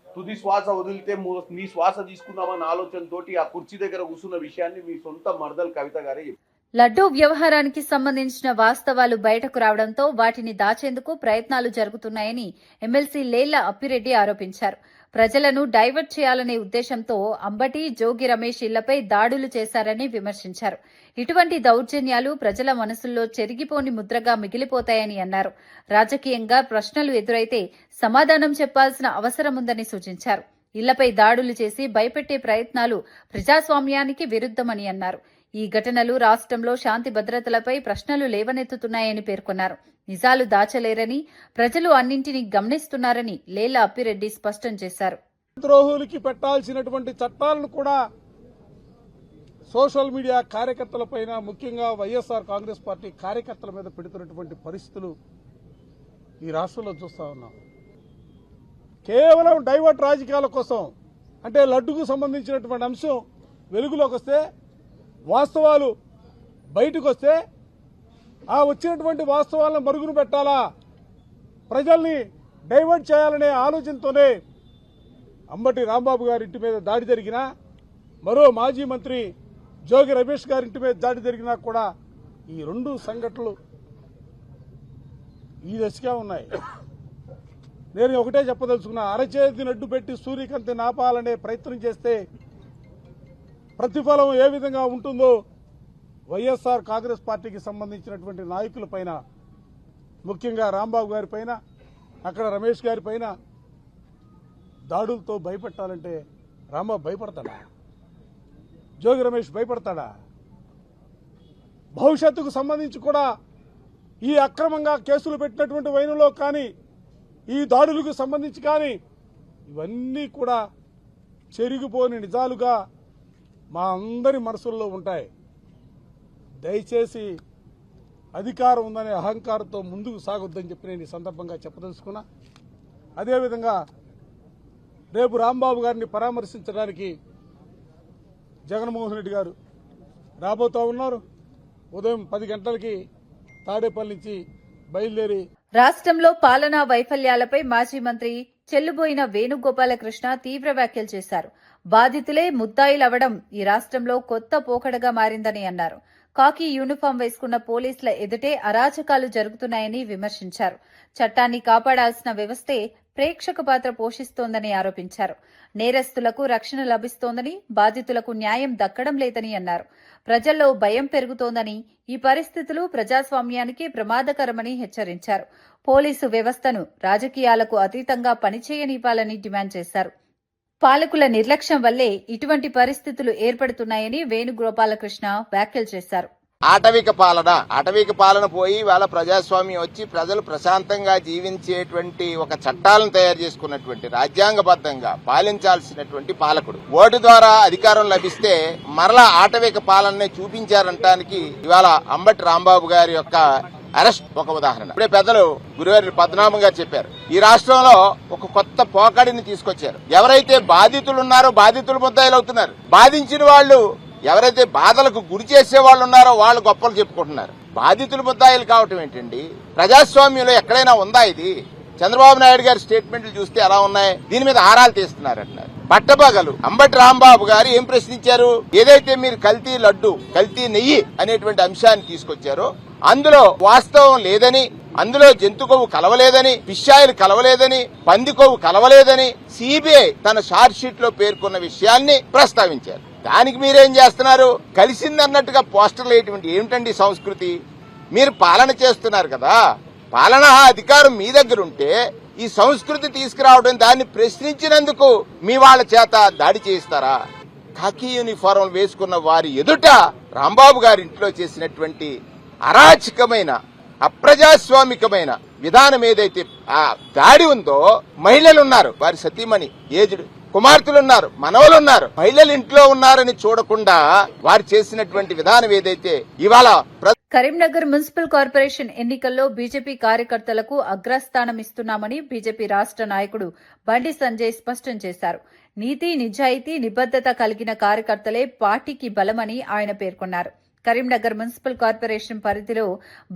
Speaker 9: తుది శ్వాస వదిలితే మీ శ్వాస తీసుకుందామన్న ఆలోచనతోటి ఆ కుర్చీ దగ్గర కూర్చున్న విషయాన్ని మీ సొంత మరదలు కవిత గారే చెప్పారు.
Speaker 1: లడ్డూ వ్యవహారానికి సంబంధించిన వాస్తవాలు బయటకు రావడంతో వాటిని దాచేందుకు ప్రయత్నాలు జరుగుతున్నాయని ఎమ్మెల్సీ లేళ్ల అప్పిరెడ్డి ఆరోపించారు. ప్రజలను డైవర్ట్ చేయాలనే ఉద్దేశంతో అంబటి, జోగి రమేష్ ఇళ్లపై దాడులు చేశారని విమర్శించారు. ఇటువంటి దౌర్జన్యాలు ప్రజల మనసుల్లో చెరిగిపోని ముద్రగా మిగిలిపోతాయని అన్నారు. రాజకీయంగా ప్రశ్నలు ఎదురైతే సమాధానం చెప్పాల్సిన అవసరముందని సూచించారు. ఇళ్లపై దాడులు చేసి భయపెట్టే ప్రయత్నాలు ప్రజాస్వామ్యానికి విరుద్ధమని అన్నారు. ఈ ఘటనలు రాష్ట్రంలో శాంతి భద్రతలపై ప్రశ్నలు లేవనెత్తుతున్నాయని పేర్కొన్నారు. నిజాలు దాచలేరని, ప్రజలు అన్నింటినీ గమనిస్తున్నారని లేళ్ల అప్పిరెడ్డి స్పష్టం చేశారు.
Speaker 10: ద్రోహులకి పెట్టాల్సినటువంటి చట్టాలను కూడా సోషల్ మీడియా కార్యకర్తలపైన, ముఖ్యంగా వైఎస్ఆర్ కాంగ్రెస్ పార్టీ కార్యకర్తల మీద పెడుతున్నటువంటి పరిస్థితులు ఈ రాష్ట్రంలో చూస్తా ఉన్నాం. కేవలం డైవర్ట్ రాజకీయాల కోసం, అంటే లడ్డుకు సంబంధించినటువంటి అంశం వెలుగులోకి వస్తే, వాస్తవాలు బయటకు వస్తే ఆ వచ్చినటువంటి వాస్తవాలను మరుగున పెట్టాలా, ప్రజల్ని డైవర్ట్ చేయాలనే ఆలోచనతోనే అంబటి రాంబాబు గారి ఇంటి మీద దాడి జరిగినా, మరో మాజీ మంత్రి జోగి రమేష్ గారి ఇంటి మీద దాడి జరిగినా కూడా ఈ 2 సంఘటనలు ఈ దశగా ఉన్నాయి. నేను ఒకటే చెప్పదలుచుకున్నా, అరచేతిని అడ్డు పెట్టి సూర్యకాంతి నాపాలనే ప్రయత్నం చేస్తే ప్రతిఫలం ఏ విధంగా ఉంటుందో వైఎస్ఆర్ కాంగ్రెస్ పార్టీకి సంబంధించినటువంటి నాయకుల పైన, ముఖ్యంగా రాంబాబు గారి పైన, అక్కడ రమేష్ గారి పైన దాడులతో భయపెట్టాలంటే రాంబాబు భయపడతాడా? జోగి రమేష్ భయపడతాడా? భవిష్యత్తుకు సంబంధించి కూడా ఈ అక్రమంగా కేసులు పెట్టినటువంటి వైనంలో కానీ ఈ దాడులకు సంబంధించి కానీ ఇవన్నీ కూడా చెరిగిపోని నిజాలుగా మా అందరి మనసుల్లో ఉంటాయి. దయచేసి అధికారం ఉందనే అహంకారంతో ముందుకు సాగొద్దని చెప్పి నేను ఈ సందర్భంగా చెప్పదలుచుకున్నా. అదేవిధంగా రేపు రాంబాబు గారిని పరామర్శించడానికి జగన్మోహన్ రెడ్డి గారు రాబోతా ఉన్నారు. ఉదయం 10 గంటలకి తాడేపల్లి నుంచి బయలుదేరి
Speaker 1: రాష్ట్రంలో పాలనా వైఫల్యాలపై మాజీ మంత్రి చెల్లుబోయిన వేణుగోపాలకృష్ణ తీవ్ర వ్యాఖ్యలు చేశారు. బాధితులే ముద్దాయిలవడం ఈ రాష్ట్రంలో కొత్త పోకడగా మారిందని అన్నారు. కాకి యూనిఫామ్ వేసుకున్న పోలీసుల ఎదుటే అరాచకాలు జరుగుతున్నాయని విమర్శించారు. చట్టాన్ని కాపాడాల్సిన వ్యవస్థే ప్రేక్షక పాత్ర పోషిస్తోందని ఆరోపించారు. నేరస్తులకు రక్షణ లభిస్తోందని, బాధితులకు న్యాయం దక్కడం లేదని అన్నారు. ప్రజల్లో భయం పెరుగుతోందని, ఈ పరిస్థితులు ప్రజాస్వామ్యానికి ప్రమాదకరమని హెచ్చరించారు. పోలీసు వ్యవస్థను రాజకీయాలకు అతీతంగా పనిచేయనివ్వాలని డిమాండ్ చేశారు. పాలకుల నిర్లక్ష్యం వల్లే ఇటువంటి పరిస్థితులు ఏర్పడుతున్నాయని వేణుగోపాలకృష్ణ వ్యాఖ్యలు చేశారు.
Speaker 11: ఆటవిక పాలన పోయి వాళ్ళ ప్రజాస్వామ్యం వచ్చి ప్రజలు ప్రశాంతంగా జీవించేటువంటి ఒక చట్టాలను తయారు చేసుకున్నటువంటి రాజ్యాంగబద్ధంగా పాలించాల్సినటువంటి పాలకుడు ఓటు ద్వారా అధికారం లభిస్తే మరలా ఆటవిక పాలననే చూపించారంటానికి ఇవాళ అంబటి రాంబాబు గారి యొక్క అరెస్ట్ ఒక ఉదాహరణ. ఇప్పుడే పెద్దలు గురువారి పద్మనాభం గారు చెప్పారు, ఈ రాష్ట్రంలో ఒక కొత్త పోకడిని తీసుకొచ్చారు. ఎవరైతే బాధితులున్నారో బాధితులు ముద్దాయిలు అవుతున్నారు. బాధించిన వాళ్ళు ఎవరైతే బాధలకు గురి చేసే వాళ్ళు ఉన్నారో వాళ్ళు గొప్పలు చెప్పుకుంటున్నారు. బాధితులు ముద్దాయిలు కావటం ఏంటండి? ప్రజాస్వామ్యంలో ఎక్కడైనా ఉందా ఇది? చంద్రబాబు నాయుడు గారి స్టేట్మెంట్లు చూస్తే ఎలా ఉన్నాయి? దీని మీద ఆరాలు తీస్తున్నారంటున్నారు. పట్టపగలు అంబటి రాంబాబు గారు ఏం ప్రశ్నించారు? ఏదైతే మీరు కల్తీ లడ్డు, కల్తీ నెయ్యి అనేటువంటి అంశాన్ని తీసుకొచ్చారో అందులో వాస్తవం లేదని, అందులో జంతు కొవ్వు కలవలేదని, ఫిష్ ఆయిల్ కలవలేదని, పంది కొవ్వు కలవలేదని సిబిఐ తన షార్ట్ షీట్ లో పేర్కొన్న విషయాన్ని ప్రస్తావించారు. దానికి మీరేం చేస్తున్నారు? కలిసిందన్నట్టుగా పోస్టర్లు వేయటం ఏమిటండి సంస్కృతి? మీరు పాలన చేస్తున్నారు కదా, పాలనా అధికారం మీ దగ్గర ఉంటే ఈ సంస్కృతి తీసుకురావడం, దాన్ని ప్రశ్నించినందుకు మీ వాళ్ళ చేత దాడి చేయిస్తారా? ఖాకీ యూనిఫారం వేసుకున్న వారి ఎదుట రాంబాబు గారి ఇంట్లో చేసినటువంటి అరాచకమైన అప్రజాస్వామికమైన విధానం ఏదైతే ఆ దాడి ఉందో, మహిళలున్నారు, వారి సతీమణి ఏజ్డ్ కుమార్తెలున్నారు, మనవలున్నారు, మహిళలు ఇంట్లో ఉన్నారని చూడకుండా వారు చేసినటువంటి విధానం ఏదైతే ఇవాళ
Speaker 1: కరీంనగర్ మున్సిపల్ కార్పొరేషన్ ఎన్నికల్లో బీజేపీ కార్యకర్తలకు అగ్రస్థానం ఇస్తున్నామని బీజేపీ రాష్ట్ర నాయకుడు బండి సంజయ్ స్పష్టం చేశారు. నీతి, నిజాయితీ, నిబద్దత కలిగిన కార్యకర్తలే పార్టీకి బలమని ఆయన పేర్కొన్నారు. కరీంనగర్ మున్సిపల్ కార్పొరేషన్ పరిధిలో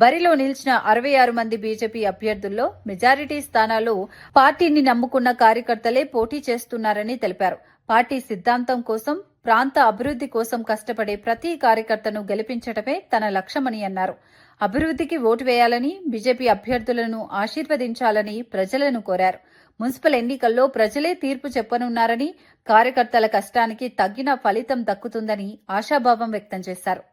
Speaker 1: బరిలో నిలిచిన 66 మంది బీజేపీ అభ్యర్థుల్లో మెజారిటీ స్థానాల్లో పార్టీని నమ్ముకున్న కార్యకర్తలే పోటీ చేస్తున్నారని తెలిపారు. పార్టీ సిద్ధాంతం కోసం, ప్రాంత అభివృద్ది కోసం కష్టపడే ప్రతి కార్యకర్తను గెలిపించడమే తన లక్ష్యమని అన్నారు. అభివృద్దికి ఓటు వేయాలని, బీజేపీ అభ్యర్థులను ఆశీర్వదించాలని ప్రజలను కోరారు. మున్సిపల్ ఎన్నికల్లో ప్రజలే తీర్పు చెప్పనున్నారని, కార్యకర్తల కష్టానికి తగిన ఫలితం దక్కుతుందని ఆశాభావం వ్యక్తం చేశారు.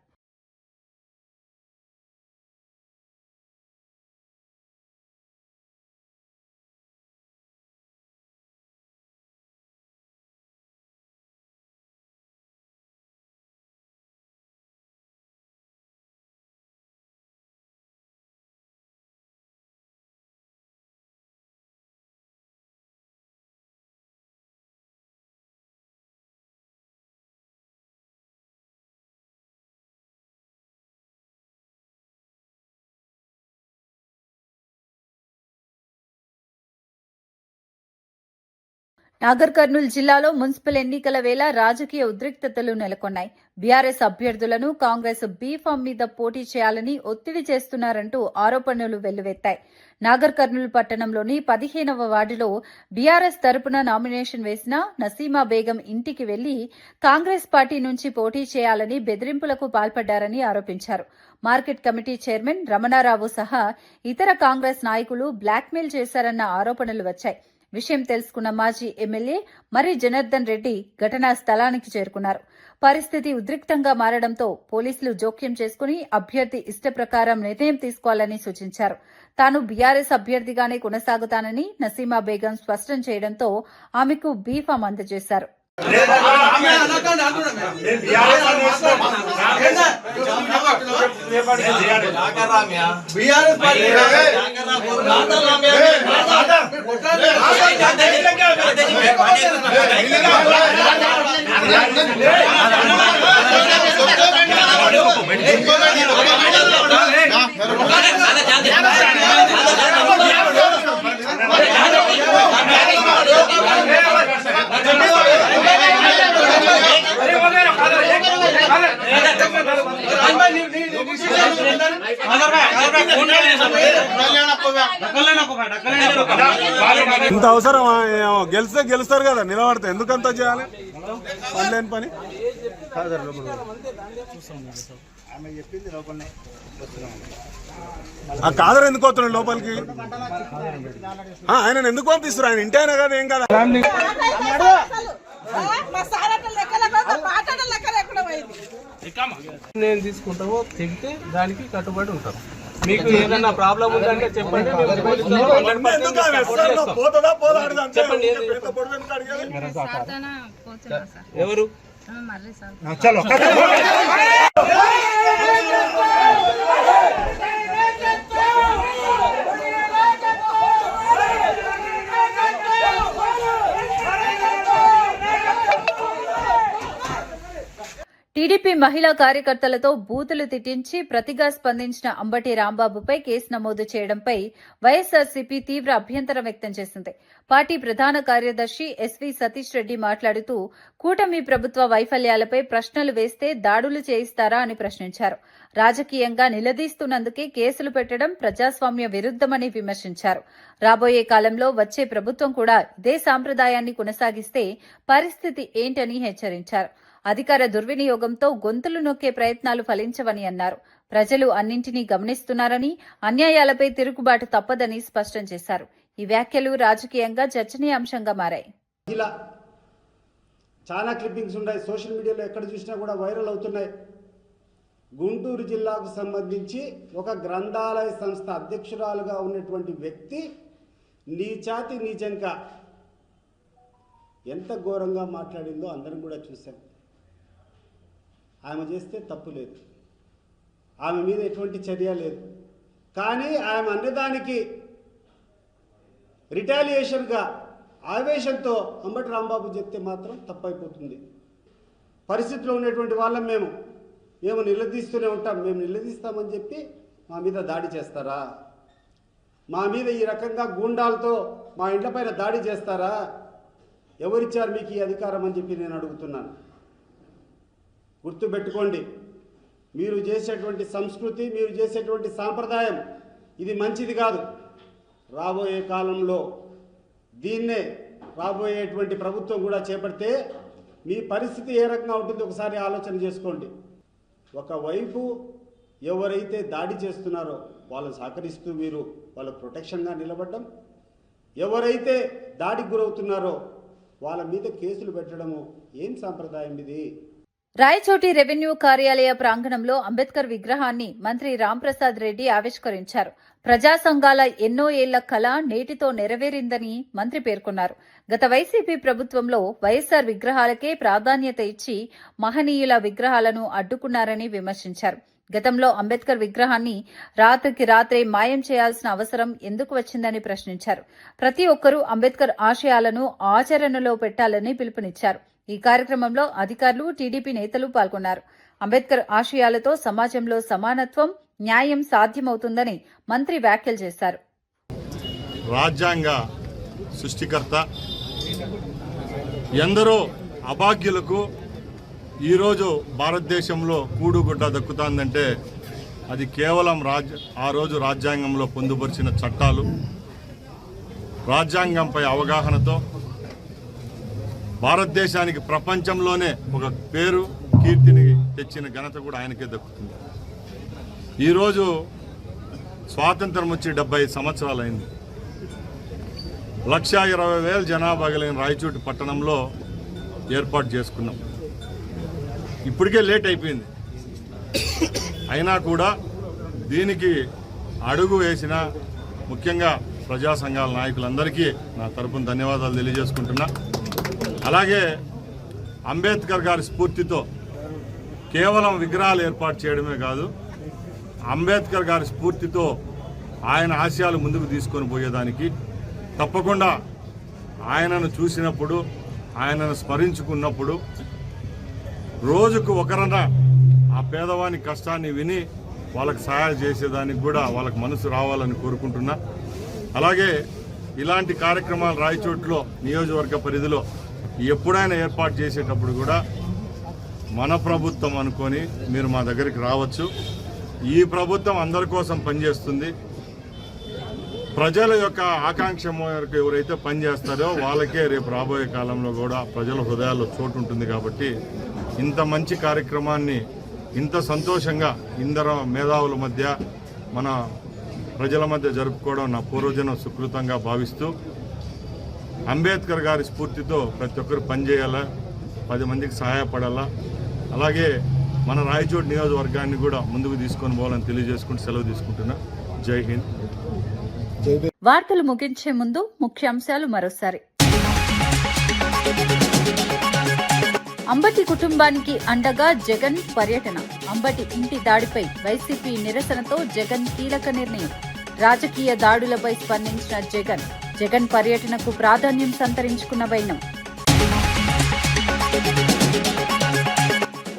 Speaker 1: నాగర్ కర్నూలు జిల్లాలో మున్సిపల్ ఎన్నికల వేళ రాజకీయ ఉద్రిక్తతలు నెలకొన్నాయి. బీఆర్ఎస్ అభ్యర్థులను కాంగ్రెస్ బీఫామ్ మీద పోటీ చేయాలని ఒత్తిడి చేస్తున్నారంటూ ఆరోపణలు వెల్లువెత్తాయి. నాగర్ కర్నూలు పట్టణంలోని 15వ వార్డులో బీఆర్ఎస్ తరపున నామినేషన్ వేసిన నసీమా బేగం ఇంటికి వెళ్లి కాంగ్రెస్ పార్టీ నుంచి పోటీ చేయాలని బెదిరింపులకు పాల్పడ్డారని ఆరోపించారు. మార్కెట్ కమిటీ చైర్మన్ రమణారావు సహా ఇతర కాంగ్రెస్ నాయకులు బ్లాక్మెయిల్ చేశారన్న ఆరోపణలు వచ్చాయి. విషయం తెలుసుకున్న మాజీ ఎమ్మెల్యే మర్రి జనార్దన్ రెడ్డి ఘటనా స్థలానికి చేరుకున్నారు. పరిస్థితి ఉద్రిక్తంగా మారడంతో పోలీసులు జోక్యం చేసుకుని అభ్యర్థి ఇష్ట ప్రకారం నిర్ణయం తీసుకోవాలని సూచించారు. తాను బీఆర్ఎస్ అభ్యర్థిగానే కొనసాగుతానని నసీమా బేగం స్పష్టం చేయడంతో ఆమెకు బీఫామ్ అందజేశారు.
Speaker 10: ఇంత అవసరమా? గెలిస్తే గెలుస్తారు కదా, నిలబడితే ఎందుకంత చేయాలి? పనిలేని పని. ఆ కాదర్ ఎందుకు వస్తున్నాడు లోపలికి? ఆయన ఎందుకు పంపిస్తారు? ఆయన ఇంటి అయినా కదా, ఏం కదా.
Speaker 12: నేను తీసుకుంటామో తెగితే దానికి కట్టుబడి ఉంటాం. మీకు ఏదైనా ప్రాబ్లం ఉందంటే చెప్పండి. ఎవరు
Speaker 1: టీడీపీ మహిళా కార్యకర్తలతో బూతులు తిట్టించి ప్రతిగా స్పందించిన అంబటి రాంబాబుపై కేసు నమోదు చేయడంపై వైఎస్సార్సీపీ తీవ్ర అభ్యంతరం వ్యక్తం చేసింది. పార్టీ ప్రధాన కార్యదర్శి ఎస్వీ సతీష్ రెడ్డి మాట్లాడుతూ కూటమి ప్రభుత్వ వైఫల్యాలపై ప్రశ్నలు వేస్తే దాడులు చేయిస్తారా అని ప్రశ్నించారు. రాజకీయంగా నిలదీస్తున్నందుకే కేసులు పెట్టడం ప్రజాస్వామ్య విరుద్దమని విమర్శించారు. రాబోయే కాలంలో వచ్చే ప్రభుత్వం కూడా ఇదే సాంప్రదాయాన్ని కొనసాగిస్తే పరిస్థితి ఏంటని హెచ్చరించారు. అధికార దుర్వినియోగంతో గొంతులు నొక్కే ప్రయత్నాలు ఫలించవని అన్నారు. ప్రజలు అన్నింటినీ గమనిస్తున్నారని, అన్యాయాలపై తిరుగుబాటు తప్పదని స్పష్టం చేశారు. ఈ వ్యాఖ్యలు రాజకీయంగా చర్చనీయాంశంగా మారాయి.
Speaker 13: ఇలా చాలా క్లిప్పింగ్స్ ఉన్నాయి, సోషల్ మీడియాలో ఎక్కడ చూసినా కూడా వైరల్ అవుతున్నాయి. గుంటూరు జిల్లాకు సంబంధించి ఒక గ్రంథాలయ సంస్థ అధ్యక్షురాలుగా ఉన్నటువంటి వ్యక్తి నీచాతి నీచంగా ఎంత ఘోరంగా మాట్లాడిందో అందరం కూడా చూశాం. ఆమె చేస్తే తప్పు లేదు, ఆమె మీద ఎటువంటి చర్య లేదు. కానీ ఆమె అన్నదానికి రిటాలియేషన్గా ఆవేశంతో అంబటి రాంబాబు చెప్తే మాత్రం తప్పైపోతుంది. పరిస్థితిలో ఉన్నటువంటి వాళ్ళం మేము నిలదీస్తూనే ఉంటాం. మేము నిలదీస్తామని చెప్పి మా మీద దాడి చేస్తారా? మా మీద ఈ రకంగా గూండాలతో మా ఇండ్లపైన దాడి చేస్తారా? ఎవరిచ్చారు మీకు ఈ అధికారం అని చెప్పి నేను అడుగుతున్నాను. గుర్తుపెట్టుకోండి, మీరు చేసేటువంటి సంస్కృతి, మీరు చేసేటువంటి సాంప్రదాయం ఇది మంచిది కాదు. రాబోయే కాలంలో దీన్నే రాబోయేటువంటి ప్రభుత్వం కూడా చేపడితే మీ పరిస్థితి ఏ రకంగా ఉంటుందో ఒకసారి ఆలోచన చేసుకోండి. ఒకవైపు ఎవరైతే దాడి చేస్తున్నారో వాళ్ళని సహకరిస్తూ మీరు వాళ్ళ ప్రొటెక్షన్గా నిలబడడం, ఎవరైతే దాడికి గురవుతున్నారో వాళ్ళ మీద కేసులు పెట్టడము ఏం సాంప్రదాయం ఇది?
Speaker 1: రాయచోటి రెవెన్యూ కార్యాలయ ప్రాంగణంలో అంబేద్కర్ విగ్రహాన్ని మంత్రి రాంప్రసాద్ రెడ్డి ఆవిష్కరించారు. ప్రజా సంఘాల ఎన్నో ఏళ్ల కళ నేటితో నెరవేరిందని మంత్రి పేర్కొన్నారు. గత వైసీపీ ప్రభుత్వంలో వైఎస్సార్ విగ్రహాలకే ప్రాధాన్యత ఇచ్చి మహనీయుల విగ్రహాలను అడ్డుకున్నారని విమర్శించారు. గతంలో అంబేద్కర్ విగ్రహాన్ని రాత్రికి రాత్రే మాయం చేయాల్సిన అవసరం ఎందుకు వచ్చిందని ప్రశ్నించారు. ప్రతి ఒక్కరూ అంబేద్కర్ ఆశయాలను ఆచరణలో పెట్టాలని పిలుపునిచ్చారు. ఈ కార్యక్రమంలో అధికారులు, టీడీపీ నేతలు పాల్గొన్నారు. అంబేద్కర్ ఆశయాలతో సమాజంలో సమానత్వం, న్యాయం సాధ్యమవుతుందని మంత్రి వ్యాఖ్యలు చేశారు.
Speaker 10: రాజ్యాంగ సృష్టికర్త, ఎందరో అభాగ్యులకు ఈరోజు భారతదేశంలో కూడుగుడ్డ దక్కుతుందంటే అది కేవలం ఆ రోజు రాజ్యాంగంలో పొందుపరిచిన చట్టాలు, రాజ్యాంగంపై అవగాహనతో భారతదేశానికి ప్రపంచంలోనే ఒక పేరు, కీర్తిని తెచ్చిన ఘనత కూడా ఆయనకే దక్కుతుంది. ఈరోజు స్వాతంత్రం వచ్చి 75 సంవత్సరాలైంది. 1,20,000 జనాభా కలిగిన రాయచోటి పట్టణంలో ఏర్పాటు చేసుకున్నాం. ఇప్పటికే లేట్ అయిపోయింది. అయినా కూడా దీనికి అడుగు వేసిన ముఖ్యంగా ప్రజా సంఘాల నాయకులందరికీ నా తరపున ధన్యవాదాలు తెలియజేసుకుంటున్నా. అలాగే
Speaker 14: అంబేద్కర్ గారి స్ఫూర్తితో కేవలం విగ్రహాలు ఏర్పాటు చేయడమే కాదు, అంబేద్కర్ గారి స్ఫూర్తితో ఆయన ఆశయాలు ముందుకు తీసుకొని పోయేదానికి తప్పకుండా ఆయనను చూసినప్పుడు, ఆయనను స్మరించుకున్నప్పుడు రోజుకు ఒకరన్నా ఆ పేదవాని కష్టాన్ని విని వాళ్ళకి సహాయం చేసేదానికి కూడా వాళ్ళకి మనసు రావాలని కోరుకుంటున్నా. అలాగే ఇలాంటి కార్యక్రమాలు రాయచోట్లో నియోజకవర్గ పరిధిలో ఎప్పుడైనా ఏర్పాటు చేసేటప్పుడు కూడా మన ప్రభుత్వం అనుకొని మీరు మా దగ్గరికి రావచ్చు. ఈ ప్రభుత్వం అందరి కోసం పనిచేస్తుంది. ప్రజల యొక్క ఆకాంక్ష మేరకు ఎవరైతే పనిచేస్తారో వాళ్ళకే రేపు రాబోయే కాలంలో కూడా ప్రజల హృదయాల్లో చోటు ఉంటుంది. కాబట్టి ఇంత మంచి కార్యక్రమాన్ని ఇంత సంతోషంగా ఇందరు మేధావుల మధ్య మన ప్రజల మధ్య జరుపుకోవడం నా పూర్వజన్మ సుకృతంగా భావిస్తూ, అంబేద్కర్ గారి స్ఫూర్తితో ప్రతి ఒక్కరు పనిచేయాలా, 10 మందికి సహాయపడాలా, అలాగే మన రాయచోటి నియోజకవర్గాన్ని కూడా ముందుకు తీసుకొని పోవాలని తెలియజేసుకుంటూ సెలవు తీసుకుంటున్నా. జై హింద్.
Speaker 1: వార్తలు ముగించే ముందు ముఖ్యాంశాలు మరోసారి. అంబటి కుటుంబానికి అండగా జగన్ పర్యటన. అంబటి ఇంటి దాడిపై వైసీపీ నిరసనతో జగన్ కీలక నిర్ణయం. రాజకీయ దాడులపై స్పందించిన జగన్ పర్యటనకు ప్రాధాన్యం సంతరించుకున్న వైనం.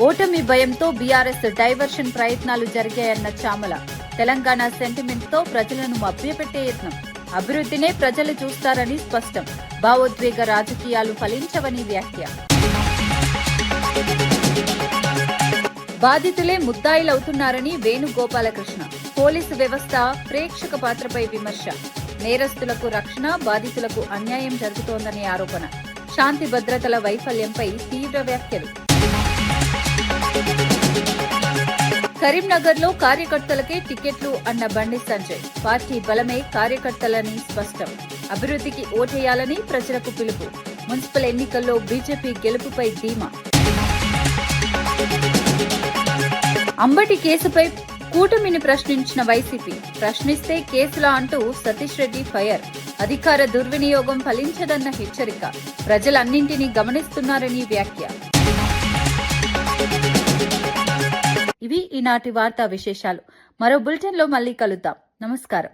Speaker 1: ఓటమి భయంతో బీఆర్ఎస్ డైవర్షన్ ప్రయత్నాలు జరిగాయన్న చామల. తెలంగాణ సెంటిమెంట్ తో ప్రజలను మభ్యపెట్టే యత్నం. అభివృద్ధినే ప్రజలు చూస్తారని స్పష్టం. భావోద్వేగ రాజకీయాలు ఫలించవని వ్యాఖ్య. బాధితులే ముద్దాయిలవుతున్నారని వేణుగోపాలకృష్ణ. పోలీసు వ్యవస్థ ప్రేక్షక పాత్రపై విమర్శ. నేరస్తులకు రక్షణ, బాధితులకు అన్యాయం జరుగుతోందని ఆరోపణ. శాంతి భద్రతల వైఫల్యంపై తీవ్ర వ్యాఖ్యలు. కరీంనగర్లో కార్యకర్తలకే టికెట్లు అన్న బండి సంజయ్. పార్టీ బలమే కార్యకర్తలని స్పష్టం. అభివృద్ధికి ఓటేయాలని ప్రజలకు పిలుపు. మున్సిపల్ ఎన్నికల్లో బీజేపీ గెలుపుపై ధీమా. అంబటి కేసుపై కూటమిని ప్రశ్నించిన వైసీపీ. ప్రశ్నిస్తే కేసులా అంటూ సతీష్ రెడ్డి ఫైర్. అధికార దుర్వినియోగం ఫలించదన్న హెచ్చరిక. ప్రజలన్నింటినీ గమనిస్తున్నారని వ్యాఖ్య. ఇవి ఈనాటి వార్తా విశేషాలు. మరో బులెటిన్లో మళ్ళీ కలుద్దాం. నమస్కారం.